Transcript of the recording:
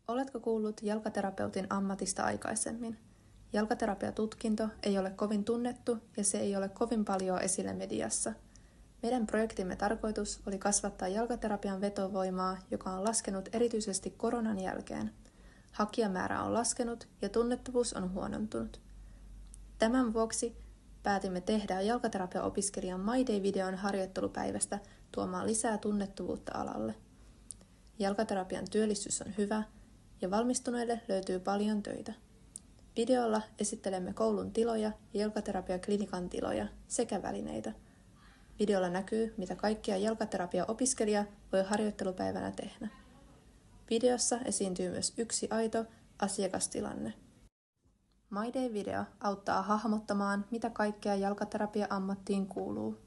Oletko kuullut jalkaterapeutin ammatista aikaisemmin? Jalkaterapiatutkinto ei ole kovin tunnettu ja se ei ole kovin paljon esillä mediassa. Meidän projektimme tarkoitus oli kasvattaa jalkaterapian vetovoimaa, joka on laskenut erityisesti koronan jälkeen. Hakijamäärä on laskenut ja tunnettavuus on huonontunut. Tämän vuoksi päätimme tehdä jalkaterapiaopiskelijan My Day-videon harjoittelupäivästä tuomaan lisää tunnettavuutta alalle. Jalkaterapian työllistys on hyvä ja valmistuneille löytyy paljon töitä. Videolla esittelemme koulun tiloja ja jalkaterapiaklinikan tiloja sekä välineitä. Videolla näkyy, mitä kaikkia jalkaterapiaopiskelija voi harjoittelupäivänä tehdä. Videossa esiintyy myös yksi aito asiakastilanne. My Day-video auttaa hahmottamaan, mitä kaikkea jalkaterapia-ammattiin kuuluu.